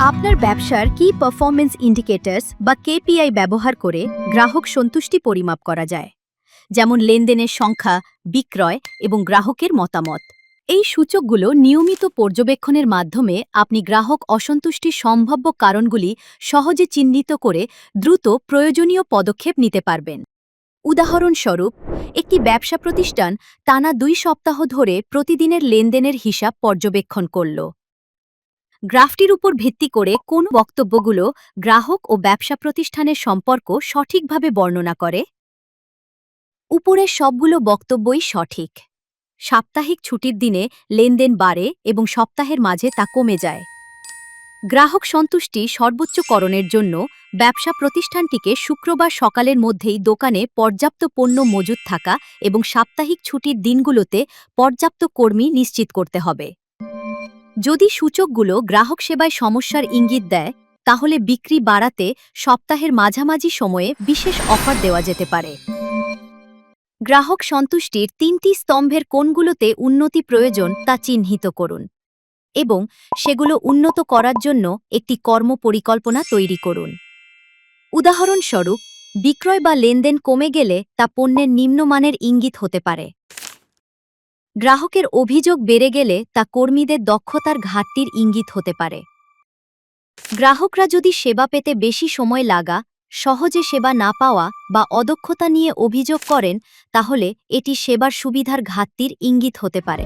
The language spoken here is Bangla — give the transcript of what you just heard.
আপনার ব্যবসার কি পারফরম্যান্স ইন্ডিকেটরস বা কেপিআই ব্যবহার করে গ্রাহক সন্তুষ্টি পরিমাপ করা যায়, যেমন লেনদেনের সংখ্যা, বিক্রয় এবং গ্রাহকের মতামত। এই সূচকগুলো নিয়মিত পর্যবেক্ষণের মাধ্যমে আপনি গ্রাহক অসন্তুষ্টির সম্ভাব্য কারণগুলি সহজে চিহ্নিত করে দ্রুত প্রয়োজনীয় পদক্ষেপ নিতে পারবেন। উদাহরণস্বরূপ, একটি ব্যবসা প্রতিষ্ঠান টানা 2 সপ্তাহ ধরে প্রতিদিনের লেনদেনের হিসাব পর্যবেক্ষণ করল। গ্রাফটির উপর ভিত্তি করে কোন বক্তব্যগুলো গ্রাহক ও ব্যবসা প্রতিষ্ঠানের সম্পর্ক সঠিকভাবে বর্ণনা করে? উপরের সবগুলো বক্তব্যই সঠিক। সাপ্তাহিক ছুটির দিনে লেনদেন বাড়ে এবং সপ্তাহের মাঝে তা কমে যায়। গ্রাহক সন্তুষ্টি সর্বোচ্চকরণের জন্য ব্যবসা প্রতিষ্ঠানটিকে শুক্রবার সকালের মধ্যেই দোকানে পর্যাপ্ত পণ্য মজুত থাকা এবং সাপ্তাহিক ছুটির দিনগুলোতে পর্যাপ্ত কর্মী নিশ্চিত করতে হবে। যদি সূচকগুলো গ্রাহক সেবায় সমস্যার ইঙ্গিত দেয়, তাহলে বিক্রি বাড়াতে সপ্তাহের মাঝামাঝি সময়ে বিশেষ অফার দেওয়া যেতে পারে। গ্রাহক সন্তুষ্টির 3টি স্তম্ভের কোনগুলোতে উন্নতি প্রয়োজন তা চিহ্নিত করুন এবং সেগুলো উন্নত করার জন্য একটি কর্মপরিকল্পনা তৈরি করুন। উদাহরণস্বরূপ, বিক্রয় বা লেনদেন কমে গেলে তা পণ্যের নিম্নমানের ইঙ্গিত হতে পারে। গ্রাহকের অভিযোগ বেড়ে গেলে তা কর্মীদের দক্ষতার ঘাটতির ইঙ্গিত হতে পারে। গ্রাহকরা যদি সেবা পেতে বেশি সময় লাগা, সহজে সেবা না পাওয়া বা অদক্ষতা নিয়ে অভিযোগ করেন, তাহলে এটি সেবার সুবিধার ঘাটতির ইঙ্গিত হতে পারে।